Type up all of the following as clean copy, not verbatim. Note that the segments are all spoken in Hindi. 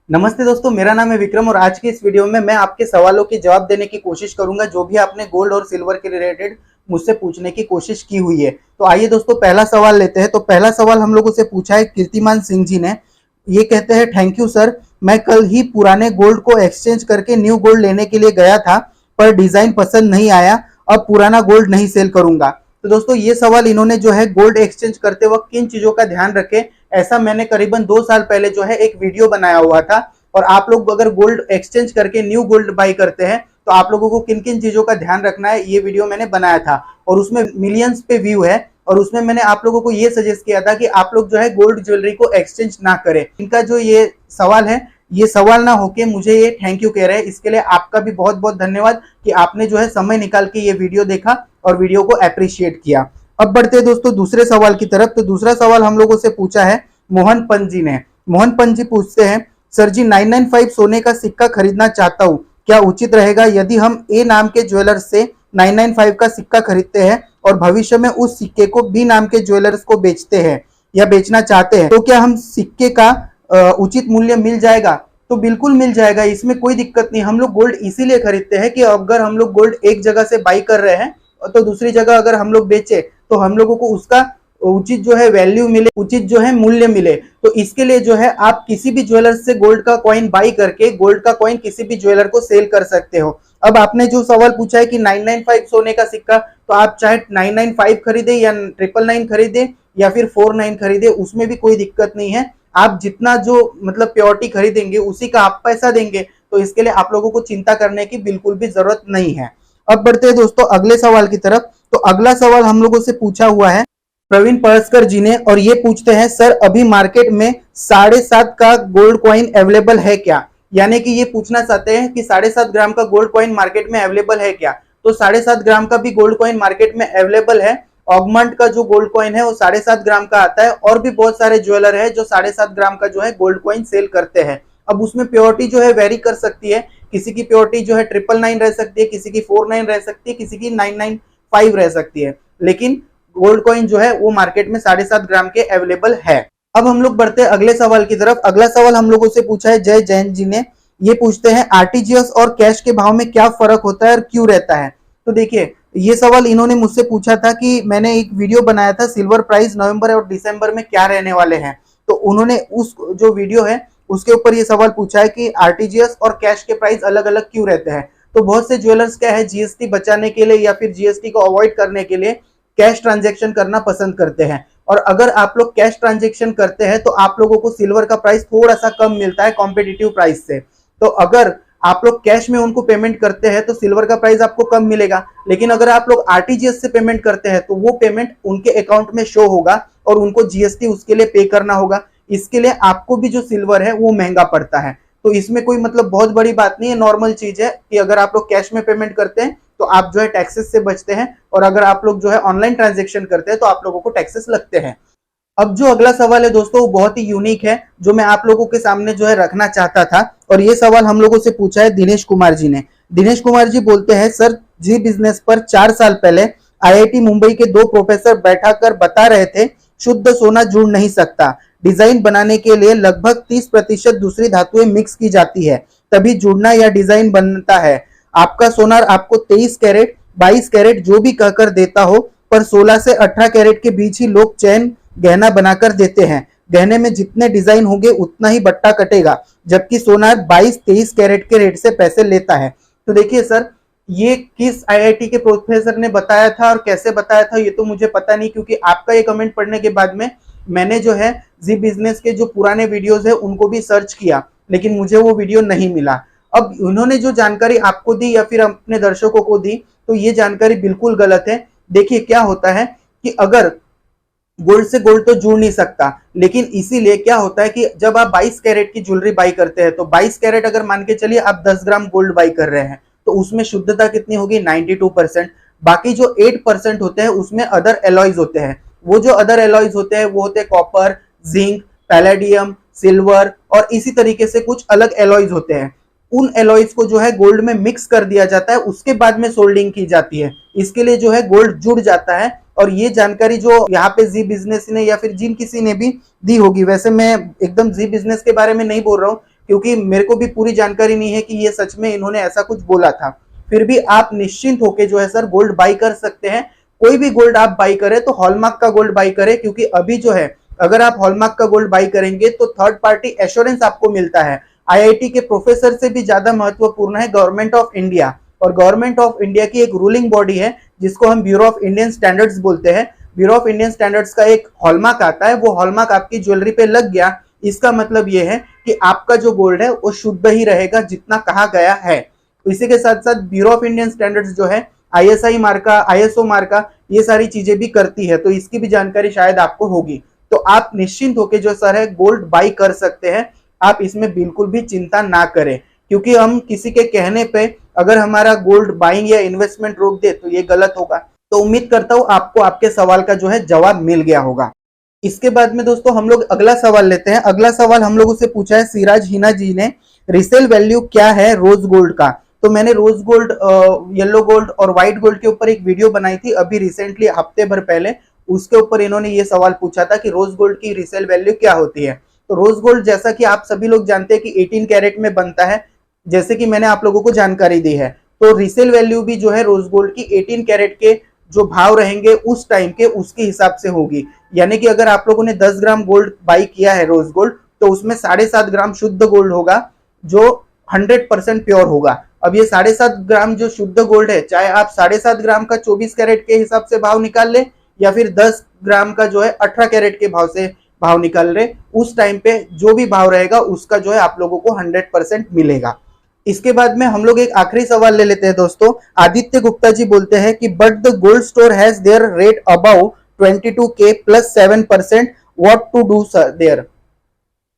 नमस्ते दोस्तों, मेरा नाम है विक्रम और आज की इस वीडियो में मैं आपके सवालों के जवाब देने की कोशिश करूंगा जो भी आपने गोल्ड और सिल्वर के रिलेटेड मुझसे पूछने की कोशिश की हुई है। तो आइए दोस्तों, पहला सवाल लेते हैं। तो पहला सवाल हम लोगों से पूछा है कीर्तिमान सिंह जी ने। ये कहते हैं, थैंक यू सर, मैं कल ही पुराने गोल्ड को एक्सचेंज करके न्यू गोल्ड लेने के लिए गया था, पर डिजाइन पसंद नहीं आया। अब पुराना गोल्ड नहीं सेल करूंगा। तो दोस्तों, ये सवाल इन्होंने जो है गोल्ड एक्सचेंज करते वक्त किन चीजों का ध्यान रखे, ऐसा मैंने करीबन 2 साल पहले जो है एक वीडियो बनाया हुआ था। और आप लोग अगर गोल्ड एक्सचेंज करके न्यू गोल्ड बाई करते हैं तो आप लोगों को किन किन चीजों का ध्यान रखना है, ये वीडियो मैंने बनाया था और उसमें मिलियंस पे व्यू है। और उसमें मैंने आप लोगों को ये सजेस्ट किया था कि आप लोग जो है गोल्ड ज्वेलरी को एक्सचेंज ना करें। इनका जो ये सवाल है, ये सवाल ना होके मुझे ये थैंक यू कह रहे हैं। इसके लिए आपका भी बहुत बहुत धन्यवाद कि आपने जो है समय निकाल के ये वीडियो देखा और वीडियो को अप्रिशिएट किया। अब बढ़ते हैं दोस्तों दूसरे सवाल की तरफ। तो दूसरा सवाल हम लोगों से पूछा है मोहन पंत जी ने। मोहन पंत जी पूछते हैं, सर जी 995 सोने का सिक्का खरीदना चाहता हूँ, क्या उचित रहेगा यदि हम ए नाम के ज्वेलर्स से 995 का सिक्का खरीदते हैं और भविष्य में उस सिक्के को बी नाम के ज्वेलर्स को बेचते हैं या बेचना चाहते हैं, तो क्या हम सिक्के का उचित मूल्य मिल जाएगा? तो बिल्कुल मिल जाएगा, इसमें कोई दिक्कत नहीं। हम लोग गोल्ड इसीलिए खरीदते हैं कि अगर हम लोग गोल्ड एक जगह से बाई कर रहे हैं तो दूसरी जगह अगर हम लोग बेचे तो हम लोगों को उसका उचित जो है वैल्यू मिले, उचित जो है मूल्य मिले। तो इसके लिए जो है आप किसी भी ज्वेलर से गोल्ड का कॉइन बाई करके गोल्ड का कॉइन किसी भी ज्वेलर को सेल कर सकते हो। अब आपने जो सवाल पूछा है कि 995 सोने का सिक्का, तो आप चाहे 995 खरीदे या 999 खरीदे या फिर 49 खरीदे, उसमें भी कोई दिक्कत नहीं है। आप जितना जो मतलब प्योरिटी खरीदेंगे उसी का आप पैसा देंगे, तो इसके लिए आप लोगों को चिंता करने की बिल्कुल भी जरूरत नहीं है। अब बढ़ते हैं दोस्तों अगले सवाल की तरफ। तो अगला सवाल हम लोगों से पूछा हुआ है प्रवीण पळस्कर जी ने और ये पूछते हैं, सर अभी मार्केट में 7.5 का गोल्ड कॉइन अवेलेबल है क्या? यानी कि ये पूछना चाहते हैं कि 7.5 ग्राम का गोल्ड कॉइन मार्केट में अवेलेबल है क्या? तो 7.5 ग्राम का भी गोल्ड कॉइन मार्केट में अवेलेबल है। ऑगमेंट का जो गोल्ड कॉइन है वो 7.5 ग्राम का आता है और भी बहुत सारे ज्वेलर है जो 7.5 ग्राम का जो है गोल्ड कॉइन सेल करते हैं। अब उसमें प्योरिटी जो है वेरी कर सकती है, किसी की प्योरिटी जो है 999 रह सकती है, किसी की 49 रह सकती है, किसी की 995 रह सकती है, लेकिन गोल्ड कॉइन जो है वो मार्केट में 7.5 ग्राम के अवेलेबल है। अब हम लोग बढ़ते हैं अगले सवाल की तरफ। अगला सवाल हम लोगों से पूछा है जय जैन जी ने। ये पूछते हैं, आरटीजीएस और कैश के भाव में क्या फर्क होता है और क्यों रहता है? तो देखिए, ये सवाल इन्होंने मुझसे पूछा था कि मैंने एक वीडियो बनाया था सिल्वर प्राइस नवंबर और दिसंबर में क्या रहने वाले हैं। तो उन्होंने उस जो वीडियो है उसके ऊपर ये सवाल पूछा है कि आरटीजीएस और कैश के प्राइस अलग अलग क्यों रहते हैं। तो बहुत से ज्वेलर्स क्या है, जीएसटी बचाने के लिए या फिर जीएसटी को अवॉइड करने के लिए कैश ट्रांजैक्शन करना पसंद करते हैं। और अगर आप लोग कैश ट्रांजैक्शन करते हैं तो आप लोगों को सिल्वर का प्राइस थोड़ा सा कम मिलता है कॉम्पिटिटिव प्राइस से। तो अगर आप लोग कैश में उनको पेमेंट करते हैं तो सिल्वर का प्राइस आपको कम मिलेगा, लेकिन अगर आप लोग आरटीजीएस से पेमेंट करते हैं तो वो पेमेंट उनके अकाउंट में शो होगा और उनको जीएसटी उसके लिए पे करना होगा। इसके लिए आपको भी जो सिल्वर है वो महंगा पड़ता है। तो इसमें कोई मतलब बहुत बड़ी बात नहीं है, नॉर्मल चीज है कि अगर आप लोग कैश में पेमेंट करते हैं तो आप जो है टैक्सेस से बचते हैं और अगर आप लोग जो है ऑनलाइन ट्रांजैक्शन करते हैं तो आप लोगों को टैक्सेस लगते हैं। अब जो अगला सवाल है दोस्तों वो बहुत ही यूनिक है जो मैं आप लोगों के सामने जो है रखना चाहता था और ये सवाल हम लोगों से पूछा है दिनेश कुमार जी ने। दिनेश कुमार जी बोलते हैं, सर जी बिजनेस पर 4 साल पहले आईआईटी मुंबई के 2 प्रोफेसर बैठा कर बता रहे थे शुद्ध सोना जुड़ नहीं सकता, डिजाइन बनाने के लिए लगभग 30% दूसरी धातुएं मिक्स की जाती है तभी जुड़ना या डिजाइन बनता है। आपका सोनार आपको 23 कैरेट 22 कैरेट जो भी कहकर देता हो, पर 16 से 18 कैरेट के बीच ही लोग चैन गहना बनाकर देते हैं। गहने में जितने डिजाइन होंगे उतना ही बट्टा कटेगा, जबकि सोनार 22-23 कैरेट के रेट से पैसे लेता है। तो देखिए सर, ये किस आईआईटी के प्रोफेसर ने बताया था और कैसे बताया था ये तो मुझे पता नहीं, क्योंकि आपका ये कमेंट पढ़ने के बाद में मैंने जो है जी बिजनेस के जो पुराने वीडियोस है उनको भी सर्च किया, लेकिन मुझे वो वीडियो नहीं मिला। अब उन्होंने जो जानकारी आपको दी या फिर अपने दर्शकों को दी तो ये जानकारी बिल्कुल गलत है। देखिए क्या होता है कि अगर गोल्ड से गोल्ड तो जुड़ नहीं सकता, लेकिन इसीलिए क्या होता है कि जब आप 22 कैरेट की ज्वेलरी बाई करते हैं तो 22 कैरेट अगर मान के चलिए आप 10 ग्राम गोल्ड बाई कर रहे हैं तो उसमें शुद्धता कितनी होगी, 92%। बाकी जो 8% होते हैं उसमें अदर एलॉयज होते हैं। वो जो अदर एलॉयज होते हैं वो होते हैं कॉपर, जिंक, पैलेडियम, सिल्वर और इसी तरीके से कुछ अलग एलॉयज होते हैं। उन एलॉयज को जो है गोल्ड में मिक्स कर दिया जाता है, उसके बाद में सोल्डिंग की जाती है। इसके लिए जो है गोल्ड जुड़ जाता है। और ये जानकारी जो यहाँ पे जी बिजनेस ने या फिर जिन किसी ने भी दी होगी, वैसे मैं एकदम जी बिजनेस के बारे में नहीं बोल रहा हूँ, क्योंकि मेरे को भी पूरी जानकारी नहीं है कि ये सच में इन्होंने ऐसा कुछ बोला था। फिर भी आप निश्चिंत होके जो है सर गोल्ड बाई कर सकते हैं। कोई भी गोल्ड आप बाई करें तो हॉलमार्क का गोल्ड बाई करें, क्योंकि अभी जो है अगर आप हॉलमार्क का गोल्ड बाई करेंगे तो थर्ड पार्टी एश्योरेंस आपको मिलता है। आईआईटी के प्रोफेसर से भी ज्यादा महत्वपूर्ण है गवर्नमेंट ऑफ इंडिया, और गवर्नमेंट ऑफ इंडिया की एक रूलिंग बॉडी है जिसको हम ब्यूरो ऑफ इंडियन स्टैंडर्ड्स बोलते हैं। ब्यूरो ऑफ इंडियन स्टैंडर्ड्स का एक हॉलमार्क आता है, वो हॉलमार्क आपकी ज्वेलरी पे लग गया, इसका मतलब ये है कि आपका जो गोल्ड है वो शुद्ध ही रहेगा जितना कहा गया है। इसी के साथ साथ ब्यूरो ऑफ इंडियन स्टैंडर्ड्स जो है आईएसआई मार्का, आईएसओ मार्का, ये सारी चीजें भी करती है, तो इसकी भी जानकारी शायद आपको होगी। तो आप निश्चिंत होकर जो सर है गोल्ड बाई कर सकते हैं, आप इसमें बिल्कुल भी चिंता ना करें, क्योंकि हम किसी के कहने पे अगर हमारा गोल्ड बाइंग या इन्वेस्टमेंट रोक दे तो ये गलत होगा। तो उम्मीद करता हूं आपको आपके सवाल का जो है जवाब मिल गया होगा। इसके बाद में दोस्तों हम लोग अगला सवाल लेते हैं। अगला सवाल हम लोगों से पूछा है सिराज हिना जी ने, रिसेल वैल्यू क्या है रोज गोल्ड का। तो मैंने रोज गोल्ड, येलो गोल्ड और व्हाइट गोल्ड के ऊपर एक वीडियो बनाई थी अभी रिसेंटली, हफ्ते भर पहले। उसके ऊपर इन्होंने ये सवाल पूछा था कि रोज गोल्ड की रिसेल वैल्यू क्या होती है। तो रोज गोल्ड जैसा कि आप सभी लोग जानते हैं कि 18 कैरेट में बनता है, जैसे कि मैंने आप लोगों को जानकारी दी है। तो रिसेल वैल्यू भी जो है रोज गोल्ड की 18 कैरेट के जो भाव रहेंगे उस टाइम के, उसके हिसाब से होगी। यानी कि अगर आप लोगों ने 10 ग्राम गोल्ड बाई किया है रोज गोल्ड, तो उसमें 7.5 ग्राम शुद्ध गोल्ड होगा जो 100% प्योर होगा। अब ये 7.5 ग्राम जो शुद्ध गोल्ड है, चाहे आप 7.5 ग्राम का 24 कैरेट के हिसाब से भाव निकाल ले या फिर 10 ग्राम का जो है 18 कैरेट के भाव से भाव निकाल रहे, उस टाइम पे जो भी भाव रहेगा उसका जो है आप लोगों को 100% मिलेगा। इसके बाद में हम लोग एक आखिरी सवाल ले लेते हैं दोस्तों। आदित्य गुप्ता जी बोलते हैं कि but the gold store has their rate about 22K plus 7%, what to do there.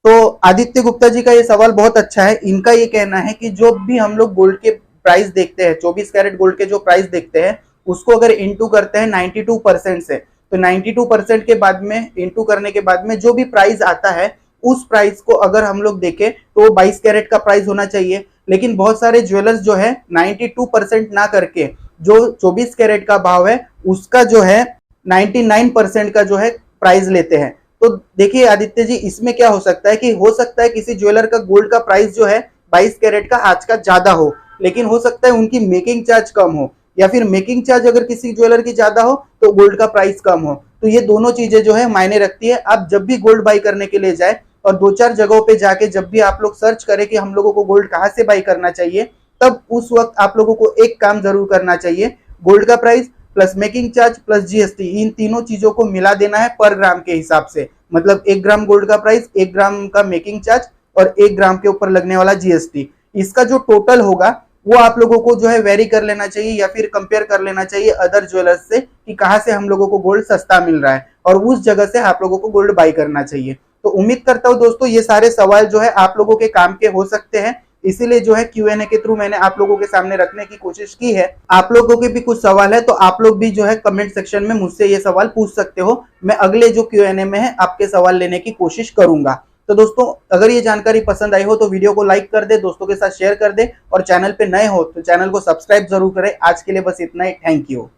तो आदित्य गुप्ता जी का ये सवाल बहुत अच्छा है। इनका ये कहना है कि जो भी हम लोग गोल्ड के प्राइस देखते हैं, 24 कैरेट गोल्ड के जो प्राइस देखते हैं, उसको अगर इंटू करते हैं 92% से, तो 92% के बाद में इंटू करने के बाद में जो भी प्राइस आता है, उस प्राइस को अगर हम लोग देखें तो 22 कैरेट का प्राइस होना चाहिए। लेकिन बहुत सारे ज्वेलर्स जो है 92% ना करके जो 24 कैरेट का भाव है उसका जो है 99% का जो है प्राइस लेते हैं। तो देखिए आदित्य जी, इसमें क्या हो सकता है कि हो सकता है किसी ज्वेलर का गोल्ड का प्राइस जो है 22 कैरेट का आज का ज्यादा हो, लेकिन हो सकता है उनकी मेकिंग चार्ज कम हो, या फिर मेकिंग चार्ज अगर किसी ज्वेलर की ज्यादा हो तो गोल्ड का प्राइस कम हो। तो ये दोनों चीजें जो है मायने रखती है। आप जब भी गोल्ड बाई करने के लिए जाए और 2-4 जगहों पे जाके जब भी आप लोग सर्च करें कि हम लोगों को गोल्ड कहाँ से बाई करना चाहिए, तब उस वक्त आप लोगों को एक काम जरूर करना चाहिए, गोल्ड का price plus making charge plus GST, इन तीनों चीजों को मिला देना है पर ग्राम के हिसाब से। मतलब 1 ग्राम गोल्ड का प्राइस, 1 ग्राम का मेकिंग चार्ज और 1 ग्राम के ऊपर लगने वाला जीएसटी, इसका जो टोटल होगा वो आप लोगों को जो है वेरी कर लेना चाहिए या फिर कंपेयर कर लेना चाहिए अदर ज्वेलर्स से कि कहाँ से हम लोगों को गोल्ड सस्ता मिल रहा है, और उस जगह से आप लोगों को गोल्ड बाई करना चाहिए। तो उम्मीद करता हूँ दोस्तों ये सारे सवाल जो है आप लोगों के काम के हो सकते हैं, इसीलिए जो है Q&A के थ्रू मैंने आप लोगों के सामने रखने की कोशिश की है। आप लोगों के भी कुछ सवाल है तो आप लोग भी जो है कमेंट सेक्शन में मुझसे ये सवाल पूछ सकते हो। मैं अगले जो Q&A में है आपके सवाल लेने की कोशिश करूंगा। तो दोस्तों अगर ये जानकारी पसंद आई हो तो वीडियो को लाइक कर दे, दोस्तों के साथ शेयर कर दे, और चैनल पे नए हो तो चैनल को सब्सक्राइब जरूर करें। आज के लिए बस इतना ही, थैंक यू।